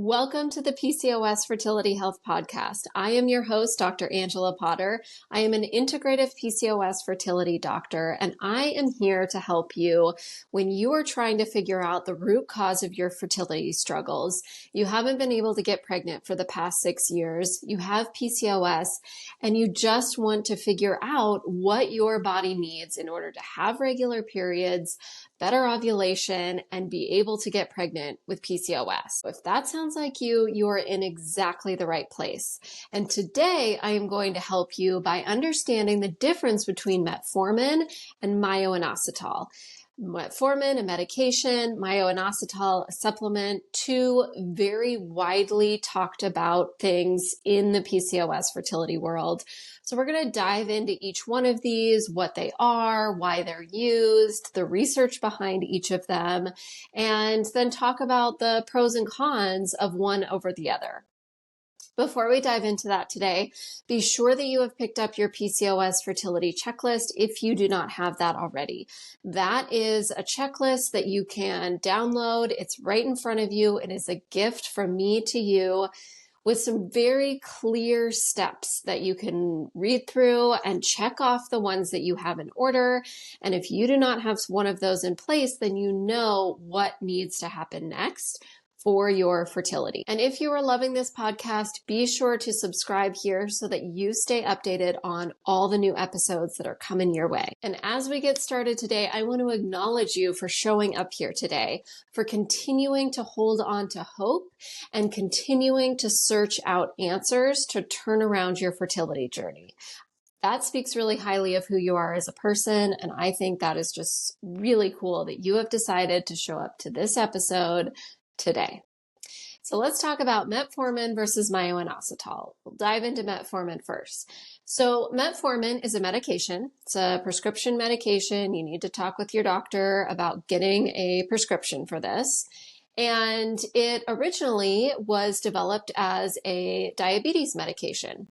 Welcome to the PCOS Fertility Health Podcast. I am your host, Dr. Angela Potter. I am an integrative PCOS fertility doctor, and I am here to help you when you are trying to figure out the root cause of your fertility struggles. You haven't been able to get pregnant for the past 6 years, you have PCOS, and you just want to figure out what your body needs in order to have regular periods, better ovulation, and be able to get pregnant with PCOS. If that sounds like you are in exactly the right place. And today I am going to help you by understanding the difference between metformin and myo-inositol. Metformin, a medication, myo-inositol, a supplement, two very widely talked about things in the PCOS fertility world. So we're going to dive into each one of these, what they are, why they're used, the research behind each of them, and then talk about the pros and cons of one over the other. Before we dive into that today, be sure that you have picked up your PCOS fertility checklist if you do not have that already. That is a checklist that you can download. It's right in front of you. It is a gift from me to you with some very clear steps that you can read through and check off the ones that you have in order. And if you do not have one of those in place, then you know what needs to happen next for your fertility. And if you are loving this podcast, be sure to subscribe here so that you stay updated on all the new episodes that are coming your way. And as we get started today, I want to acknowledge you for showing up here today, for continuing to hold on to hope and continuing to search out answers to turn around your fertility journey. That speaks really highly of who you are as a person, and I think that is just really cool that you have decided to show up to this episode today. So let's talk about metformin versus myo-inositol. We'll dive into metformin first. So metformin is a medication. It's a prescription medication. You need to talk with your doctor about getting a prescription for this. And it originally was developed as a diabetes medication.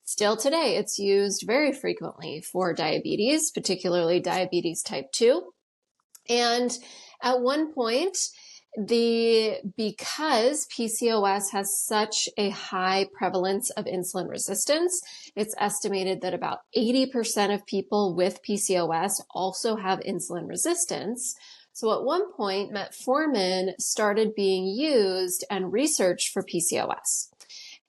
Still today, it's used very frequently for diabetes, particularly diabetes type 2. And at one point, because PCOS has such a high prevalence of insulin resistance, it's estimated that about 80% of people with PCOS also have insulin resistance. So at one point, metformin started being used and researched for PCOS.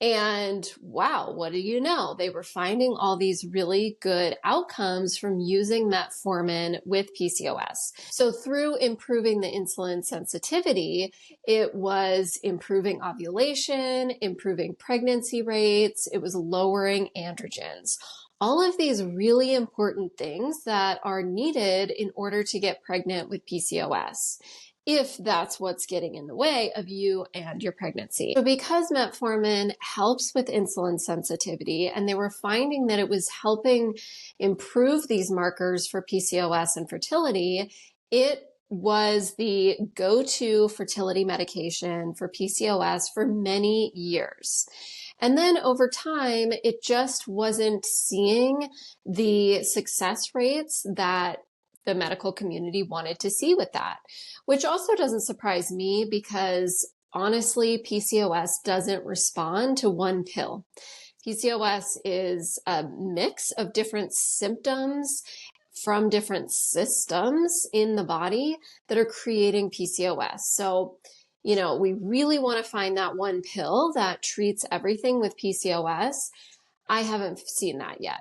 And wow, what do you know? They were finding all these really good outcomes from using metformin with PCOS. So through improving the insulin sensitivity, it was improving ovulation, improving pregnancy rates, it was lowering androgens. All of these really important things that are needed in order to get pregnant with PCOS, if that's what's getting in the way of you and your pregnancy. So because metformin helps with insulin sensitivity, and they were finding that it was helping improve these markers for PCOS and fertility, it was the go-to fertility medication for PCOS for many years. And then over time, it just wasn't seeing the success rates that the medical community wanted to see with that, which also doesn't surprise me because honestly, PCOS doesn't respond to one pill. PCOS is a mix of different symptoms from different systems in the body that are creating PCOS. So, we really want to find that one pill that treats everything with PCOS. I haven't seen that yet.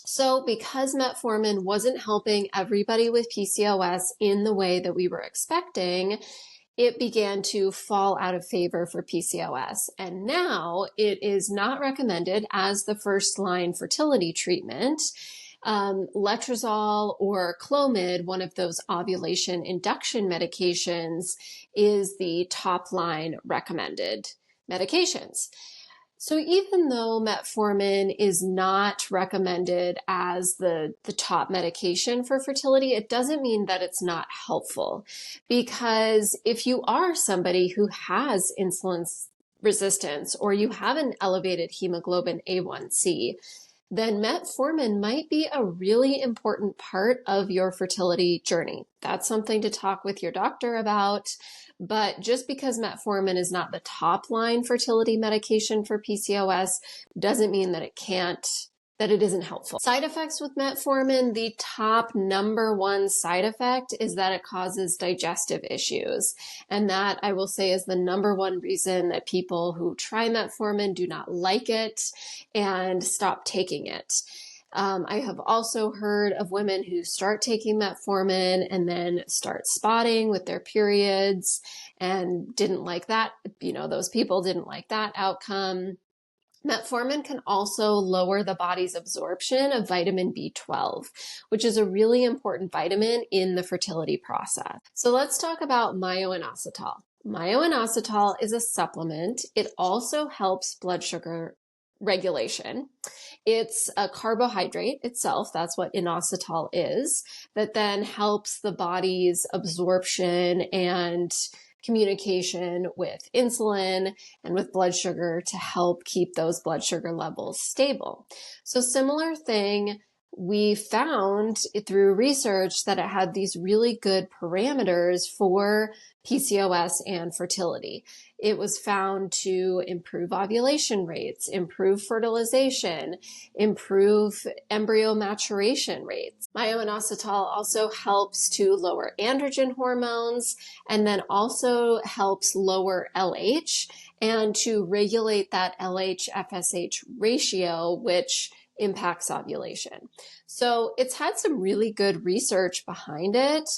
So because metformin wasn't helping everybody with PCOS in the way that we were expecting, it began to fall out of favor for PCOS. And now it is not recommended as the first line fertility treatment. Letrozole or Clomid, one of those ovulation induction medications, is the top line recommended medications. So even though metformin is not recommended as the top medication for fertility, it doesn't mean that it's not helpful. Because if you are somebody who has insulin resistance or you have an elevated hemoglobin A1C, then metformin might be a really important part of your fertility journey. That's something to talk with your doctor about. But just because metformin is not the top line fertility medication for PCOS doesn't mean that it isn't helpful. Side effects with metformin, the top number one side effect is that it causes digestive issues. And that, I will say, is the number one reason that people who try metformin do not like it and stop taking it. I have also heard of women who start taking metformin and then start spotting with their periods and didn't like that. Those people didn't like that outcome. Metformin can also lower the body's absorption of vitamin B12, which is a really important vitamin in the fertility process. So let's talk about Myo-Inositol. Myo-Inositol is a supplement. It also helps blood sugar regulation. It's a carbohydrate itself, that's what inositol is, that then helps the body's absorption and communication with insulin and with blood sugar to help keep those blood sugar levels stable. So similar thing, we found through research that it had these really good parameters for PCOS and fertility. It was found to improve ovulation rates, improve fertilization, improve embryo maturation rates. Myo-Inositol also helps to lower androgen hormones and then also helps lower LH and to regulate that LH-FSH ratio, which impacts ovulation. So it's had some really good research behind it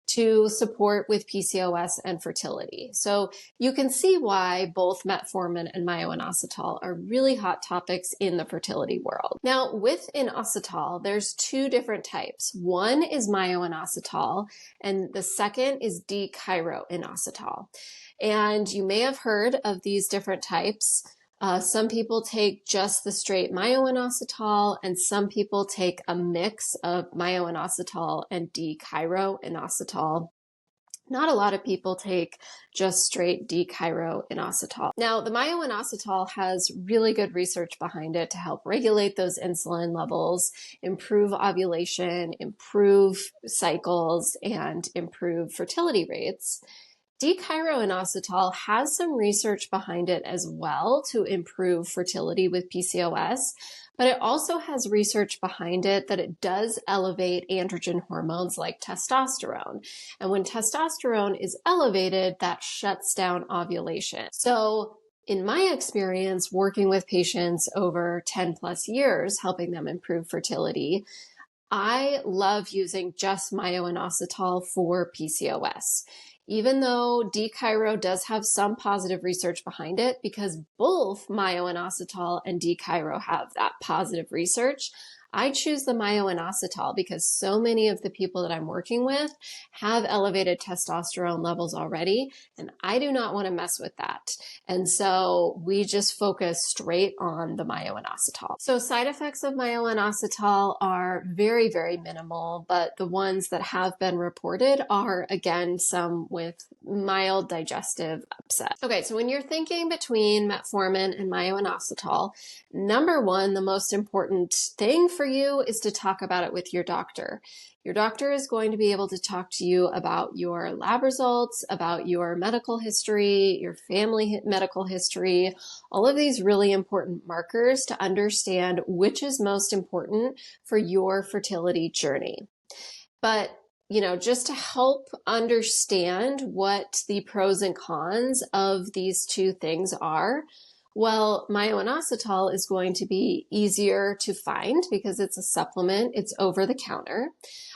to support with PCOS and fertility. So you can see why both metformin and Myo-Inositol are really hot topics in the fertility world. Now, with inositol, there's two different types. One is Myo-Inositol, and the second is d-chiro inositol. And you may have heard of these different types. Some people take just the straight Myo-Inositol, and some people take a mix of Myo-Inositol and d-chiro inositol. Not a lot of people take just straight d-chiro inositol. Now, the Myo-Inositol has really good research behind it to help regulate those insulin levels, improve ovulation, improve cycles, and improve fertility rates. D-chiro inositol has some research behind it as well to improve fertility with PCOS, but it also has research behind it that it does elevate androgen hormones like testosterone. And when testosterone is elevated, that shuts down ovulation. So in my experience, working with patients over 10 plus years, helping them improve fertility, I love using just Myo-Inositol for PCOS. Even though d-chiro does have some positive research behind it, because both Myo-Inositol and d-chiro have that positive research, I choose the Myo-Inositol because so many of the people that I'm working with have elevated testosterone levels already, and I do not want to mess with that. And so we just focus straight on the Myo-Inositol. So side effects of Myo-Inositol are very, very minimal, but the ones that have been reported are, again, some with mild digestive upset. Okay, so when you're thinking between metformin and Myo-Inositol, number one, the most important thing for you is to talk about it with your doctor. Your doctor is going to be able to talk to you about your lab results, about your medical history, your family medical history, all of these really important markers to understand which is most important for your fertility journey. But just to help understand what the pros and cons of these two things are, well, Myo-Inositol is going to be easier to find because it's a supplement, it's over the counter.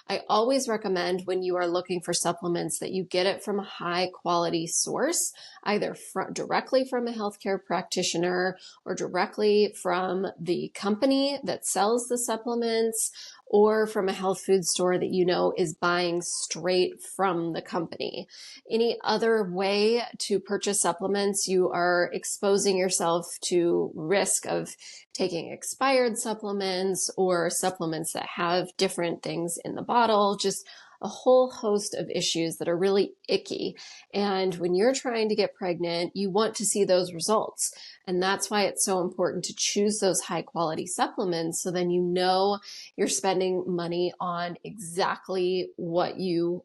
I always recommend when you are looking for supplements that you get it from a high quality source, either directly from a healthcare practitioner or directly from the company that sells the supplements, or from a health food store that you know is buying straight from the company. Any other way to purchase supplements, you are exposing yourself to risk of taking expired supplements or supplements that have different things in the bottle, just a whole host of issues that are really icky. And when you're trying to get pregnant, you want to see those results. And that's why it's so important to choose those high quality supplements, so then you know you're spending money on exactly what you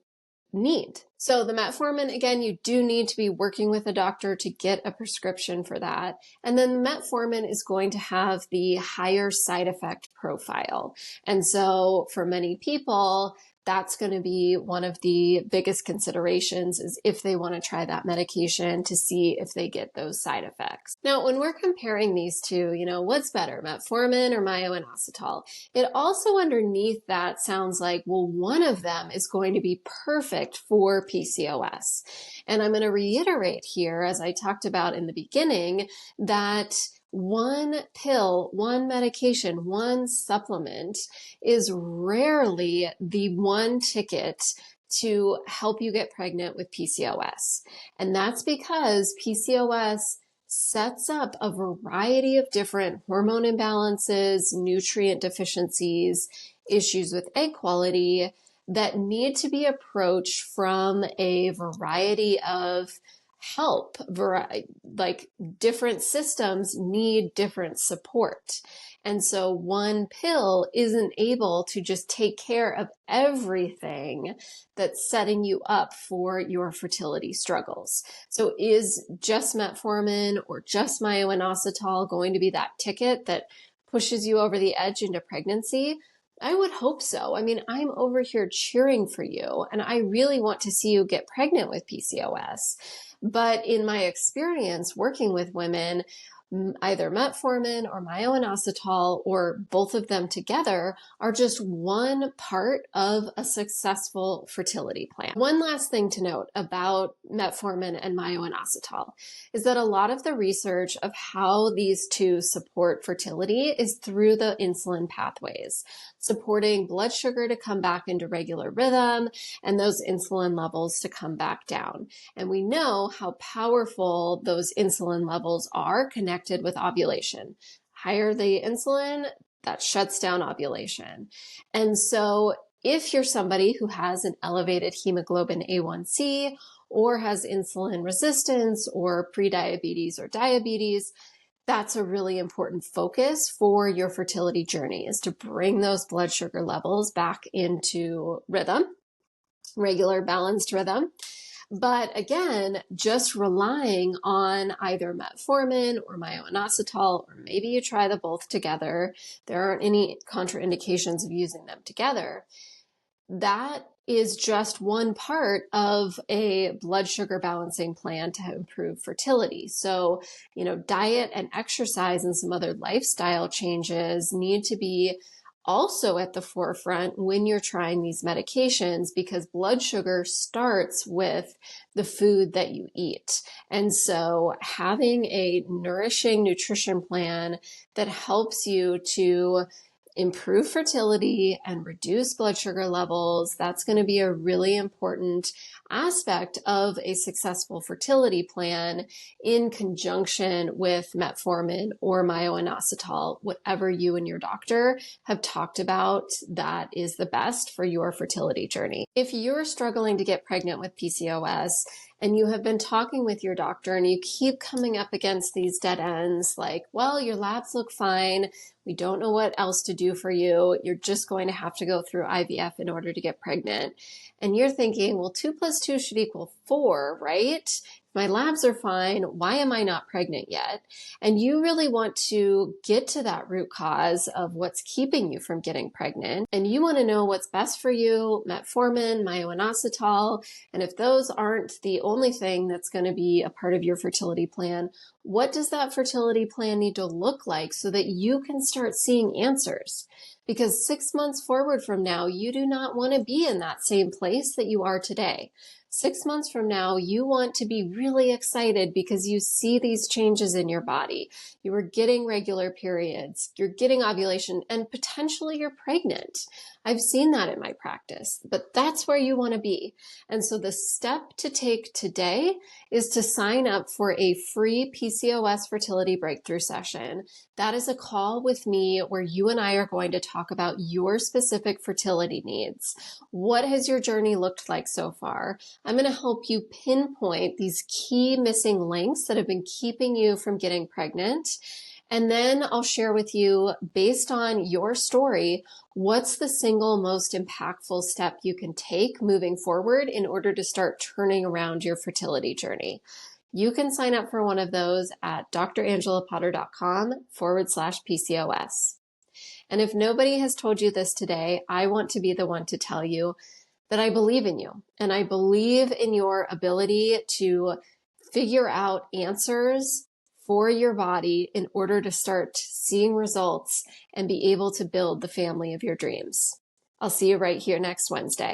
need. So the metformin, again, you do need to be working with a doctor to get a prescription for that. And then the metformin is going to have the higher side effect profile. And so for many people, that's going to be one of the biggest considerations, is if they want to try that medication to see if they get those side effects. Now, when we're comparing these two, what's better, metformin or Myo-Inositol? It also underneath that sounds like, well, one of them is going to be perfect for PCOS. And I'm going to reiterate here, as I talked about in the beginning, that one pill, one medication, one supplement is rarely the one ticket to help you get pregnant with PCOS. And that's because PCOS sets up a variety of different hormone imbalances, nutrient deficiencies, issues with egg quality that need to be approached from a variety of help. Like different systems need different support. And so one pill isn't able to just take care of everything that's setting you up for your fertility struggles. So is just metformin or just Myo-Inositol going to be that ticket that pushes you over the edge into pregnancy? I would hope so. I mean, I'm over here cheering for you, and I really want to see you get pregnant with PCOS. But in my experience working with women, either metformin or Myo-Inositol or both of them together are just one part of a successful fertility plan. One last thing to note about metformin and Myo-Inositol is that a lot of the research of how these two support fertility is through the insulin pathways, supporting blood sugar to come back into regular rhythm and those insulin levels to come back down. And we know how powerful those insulin levels are connected with ovulation. Higher the insulin, that shuts down ovulation. And so if you're somebody who has an elevated hemoglobin A1C or has insulin resistance or prediabetes or diabetes, that's a really important focus for your fertility journey, is to bring those blood sugar levels back into rhythm, regular balanced rhythm. But again, just relying on either metformin or Myo-Inositol, or maybe you try the both together, there aren't any contraindications of using them together. That is just one part of a blood sugar balancing plan to improve fertility. So, diet and exercise and some other lifestyle changes need to be also at the forefront when you're trying these medications, because blood sugar starts with the food that you eat. And so having a nourishing nutrition plan that helps you to improve fertility and reduce blood sugar levels, that's going to be a really important aspect of a successful fertility plan, in conjunction with metformin or Myo-Inositol, whatever you and your doctor have talked about that is the best for your fertility journey. If you're struggling to get pregnant with PCOS and you have been talking with your doctor and you keep coming up against these dead ends, like, well, your labs look fine, we don't know what else to do for you, you're just going to have to go through IVF in order to get pregnant. And you're thinking, well, 2 + 2 should equal 4, right? My labs are fine. Why am I not pregnant yet? And you really want to get to that root cause of what's keeping you from getting pregnant. And you want to know what's best for you, metformin, Myo-Inositol. And if those aren't the only thing that's going to be a part of your fertility plan, what does that fertility plan need to look like so that you can start seeing answers? Because 6 months forward from now, you do not want to be in that same place that you are today. 6 months from now, you want to be really excited because you see these changes in your body. You are getting regular periods, you're getting ovulation, and potentially you're pregnant. I've seen that in my practice, but that's where you want to be. And so the step to take today is to sign up for a free PCOS Fertility Breakthrough Session. That is a call with me where you and I are going to talk about your specific fertility needs. What has your journey looked like so far? I'm going to help you pinpoint these key missing links that have been keeping you from getting pregnant. And then I'll share with you, based on your story, what's the single most impactful step you can take moving forward in order to start turning around your fertility journey. You can sign up for one of those at drangelapotter.com/PCOS. And if nobody has told you this today, I want to be the one to tell you that I believe in you, and I believe in your ability to figure out answers for your body in order to start seeing results and be able to build the family of your dreams. I'll see you right here next Wednesday.